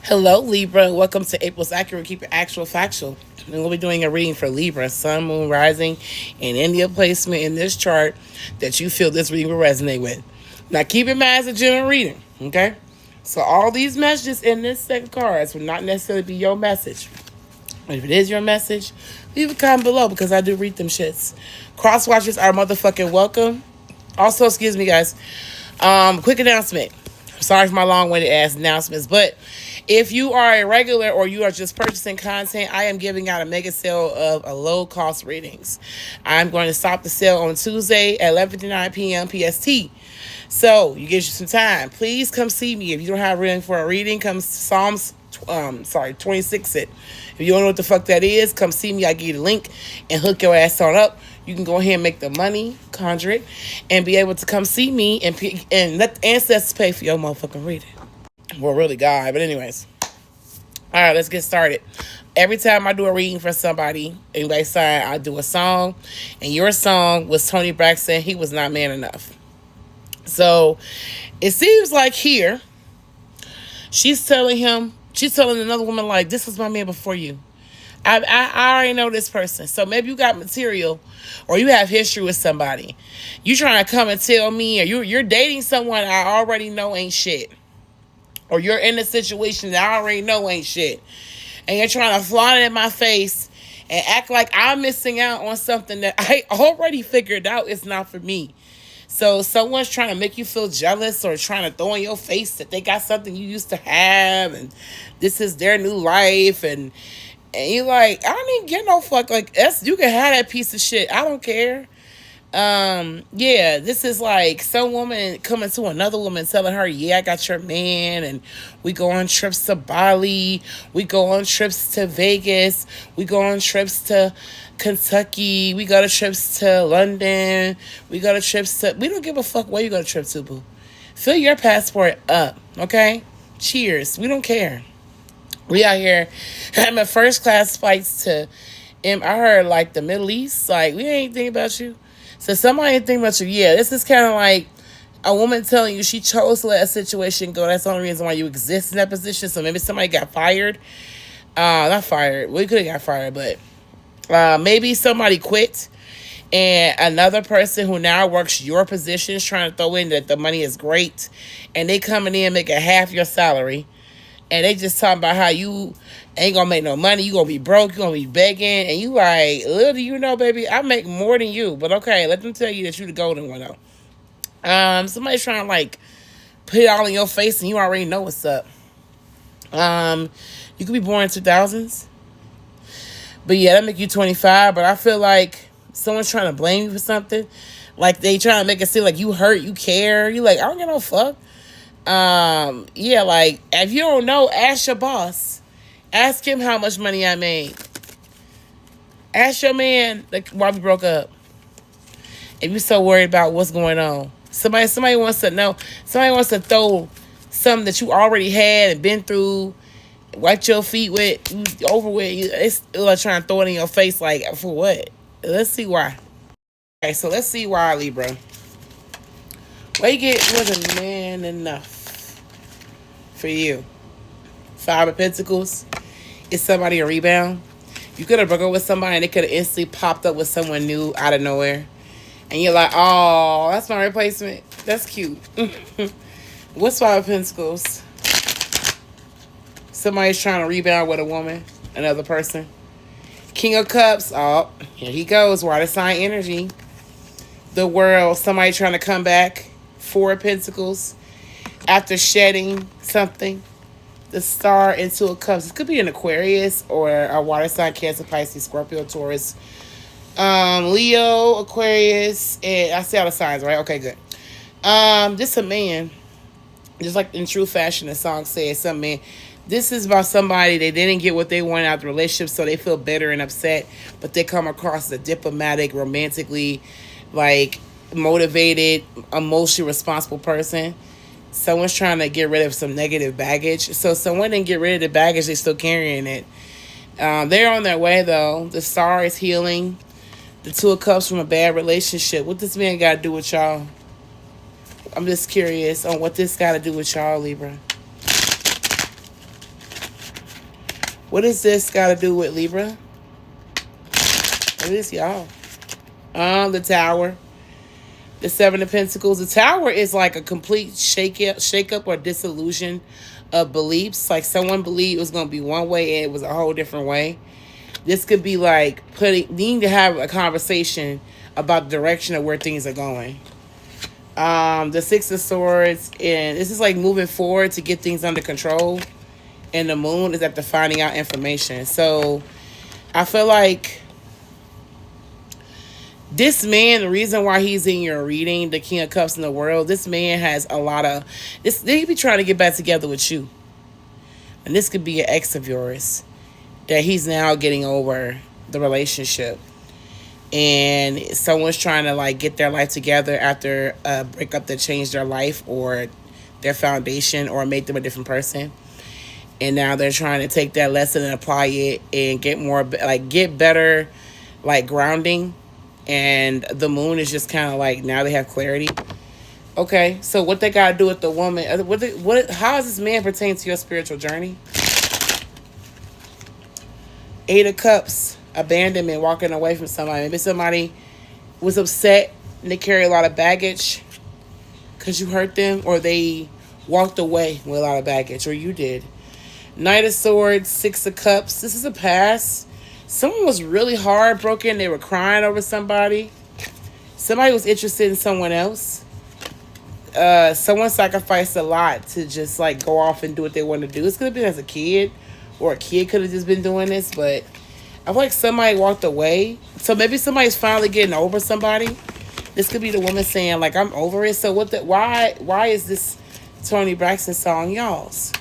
Hello, Libra. Welcome to April's Accurate. Keep it actual factual. And we'll be doing a reading for Libra, Sun, Moon, Rising, and any placement in this chart that you feel this reading will resonate with. Now, keep in mind it's a general reading, okay? So, all these messages in this set of cards will not necessarily be your message. If it is your message, leave a comment below because I do read them shits. Cross watchers are motherfucking welcome. Also, excuse me, guys. Quick announcement. Sorry for my long-winded ass announcements, but if you are a regular or you are just purchasing content, I am giving out a mega sale of a low-cost readings. I'm going to stop the sale on Tuesday at 11:59 p.m. PST. So you get you some time. Please come see me. If you don't have reading for a reading, come Psalms 26 it. If you don't know what the fuck that is, come see me. I give you the link and hook your ass on up. You can go ahead and make the money, conjure it, and be able to come see me and let the ancestors pay for your motherfucking reading. Well, really, God. But anyways, all right, let's get started. Every time I do a reading for somebody, anybody sign, I do a song, and your song was Tony Braxton. He was not man enough. So it seems like here she's telling another woman, like, this was my man before you. I already know this person. So maybe you got material or you have history with somebody. You trying to come and tell me, or you're dating someone I already know ain't shit. Or you're in a situation that I already know ain't shit. And you're trying to flaunt it in my face and act like I'm missing out on something that I already figured out is not for me. So someone's trying to make you feel jealous or trying to throw in your face that they got something you used to have and this is their new life, and you're like, I don't even get no fuck. Like, you can have that piece of shit. I don't care. Yeah, this is like some woman coming to another woman telling her, yeah, I got your man, and we go on trips to Bali, we go on trips to Vegas, we go on trips to Kentucky, we go to trips to London, we go to trips to, we don't give a fuck where you go to trip to, boo. Fill your passport up, okay? Cheers. We don't care. We out here having first class flights to, I heard, like, the Middle East. Like, we ain't thinking about you. So somebody ain't thinking about you. Yeah, this is kind of like a woman telling you she chose to let a situation go. That's the only reason why you exist in that position. So maybe somebody got fired. Not fired. We could have got fired, but maybe somebody quit. And another person who now works your position is trying to throw in that the money is great. And they coming in making half your salary. And they just talking about how you ain't gonna make no money, you gonna be broke, you gonna be begging, and you like, little do you know, baby, I make more than you. But okay, let them tell you that you the golden one though. Somebody's trying to like put it all in your face and you already know what's up. You could be born in 2000s. But yeah, that make you 25. But I feel like someone's trying to blame you for something. Like they trying to make it seem like you hurt, you care. You like, I don't give no fuck. Yeah, like, if you don't know, ask your boss. Ask him how much money I made. Ask your man, like, why we broke up. If you're so worried about what's going on. Somebody wants to know. Somebody wants to throw something that you already had and been through, wiped your feet with, over with. It's like trying to throw it in your face, like, for what? Let's see why. Okay, so let's see why, Libra. Wake it was a man enough for you. Five of Pentacles. Is somebody a rebound? You could have broke up with somebody and they could have instantly popped up with someone new out of nowhere. And you're like, oh, that's my replacement. That's cute. What's Five of Pentacles? Somebody's trying to rebound with a woman, another person. King of Cups. Oh, here he goes. Water sign energy. The World. Somebody trying to come back. Four of Pentacles. After shedding something. The Star and Two of Cups. It could be an Aquarius or a water sign, Cancer, Pisces, Scorpio, Taurus, Leo, Aquarius, and I see all the signs, right? Okay, good. This a man, just like in true fashion, the song says, some man. This is about somebody they didn't get what they wanted out of the relationship, so they feel bitter and upset, but they come across as a diplomatic, romantically, like, motivated, emotionally responsible person. Someone's trying to get rid of some negative baggage. So someone didn't get rid of the baggage, they're still carrying it. They're on their way, though. The Star is healing. The Two of Cups from a bad relationship. What this man got to do with y'all? I'm just curious on what this got to do with y'all, Libra. What does this got to do with Libra? What is y'all? The Tower. The Seven of Pentacles. The Tower is like a complete shake up or dissolution of beliefs. Like someone believed it was going to be one way and it was a whole different way. This could be like needing to have a conversation about the direction of where things are going. The Six of Swords, and this is like moving forward to get things under control. And the Moon is after finding out information. So I feel like this man, the reason why he's in your reading, the King of Cups in the world, this man has a lot of this. They could be trying to get back together with you, and this could be an ex of yours that he's now getting over the relationship, and someone's trying to like get their life together after a breakup that changed their life or their foundation or made them a different person, and now they're trying to take that lesson and apply it and get better, like grounding. And the Moon is just kind of like, now they have clarity. Okay, so what they got to do with the woman? How does this man pertain to your spiritual journey? Eight of Cups, abandonment, walking away from somebody. Maybe somebody was upset and they carry a lot of baggage because you hurt them, or they walked away with a lot of baggage, or you did. Knight of Swords, Six of Cups. This is a past. Someone was really heartbroken. They were crying over somebody. Somebody was interested in someone else. Someone sacrificed a lot to just like go off and do what they want to do. This could have been as a kid, or a kid could have just been doing this, but I feel like somebody walked away. So maybe somebody's finally getting over somebody. This could be the woman saying like, I'm over it. So why is this Toni Braxton song y'all's?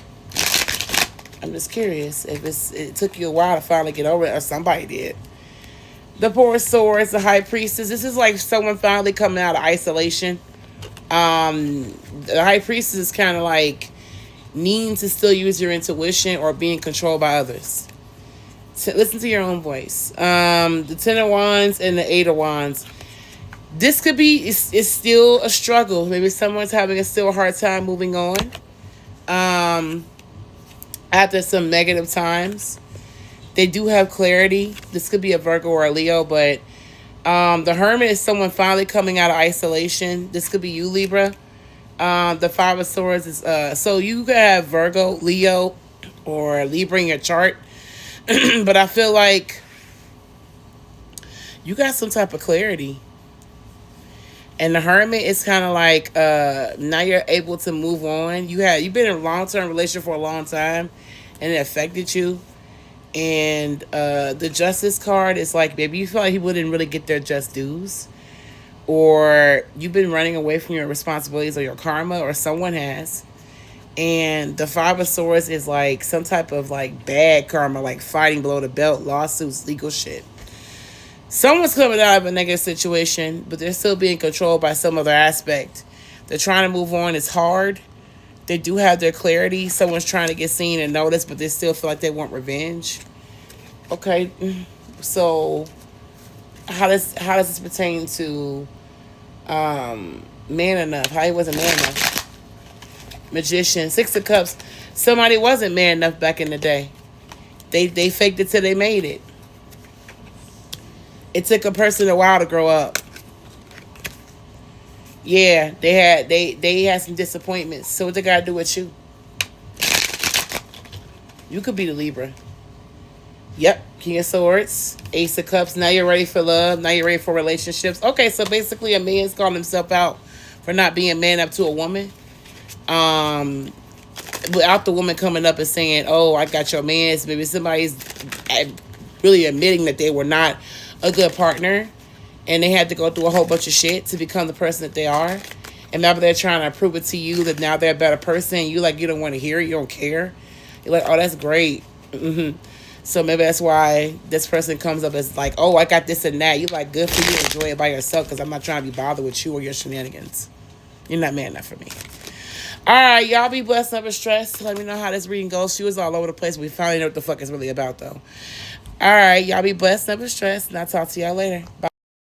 I'm just curious if it took you a while to finally get over it, or somebody did. The Four of Swords, the High Priestess. This is like someone finally coming out of isolation. The High Priestess is kind of like needing to still use your intuition or being controlled by others. Listen to your own voice. The Ten of Wands and the Eight of Wands. This could be, it's still a struggle. Maybe someone's having still a hard time moving on. After some negative times, they do have clarity. This could be a Virgo or a Leo, but the Hermit is someone finally coming out of isolation. This could be you, Libra. The Five of Swords is so you could have Virgo, Leo, or Libra in your chart, but I feel like you got some type of clarity. And the Hermit is kind of like now you're able to move on. You've been in a long-term relationship for a long time, and it affected you. And the Justice card is like, maybe you feel like people didn't really get their just dues, or you've been running away from your responsibilities or your karma, or someone has. And the Five of Swords is like some type of like bad karma, like fighting below the belt, lawsuits, legal shit. Someone's coming out of a negative situation, but they're still being controlled by some other aspect. They're trying to move on. It's hard. They do have their clarity. Someone's trying to get seen and noticed, but they still feel like they want revenge. Okay, so how does this pertain to man enough? How he wasn't man enough? Magician, Six of Cups. Somebody wasn't man enough back in the day. They faked it till they made it. It took a person a while to grow up. Yeah, they had some disappointments. So what they gotta do with you? You could be the Libra. Yep, King of Swords, Ace of Cups. Now you're ready for love. Now you're ready for relationships. Okay, so basically a man's calling himself out for not being man up to a woman. Without the woman coming up and saying, oh, I got your mans. Maybe somebody's really admitting that they were not a good partner, and they had to go through a whole bunch of shit to become the person that they are. And now they're trying to prove it to you that now they're a better person. You don't want to hear it. You don't care. You're like, oh, that's great. So maybe that's why this person comes up as like, oh, I got this and that. You're like, good for you. Enjoy it by yourself, because I'm not trying to be bothered with you or your shenanigans. You're not man enough for me. All right, y'all be blessed, never stressed. Let me know how this reading goes. She was all over the place. We finally know what the fuck it's really about, though. All right, y'all be blessed, never stressed. And I'll talk to y'all later. Bye.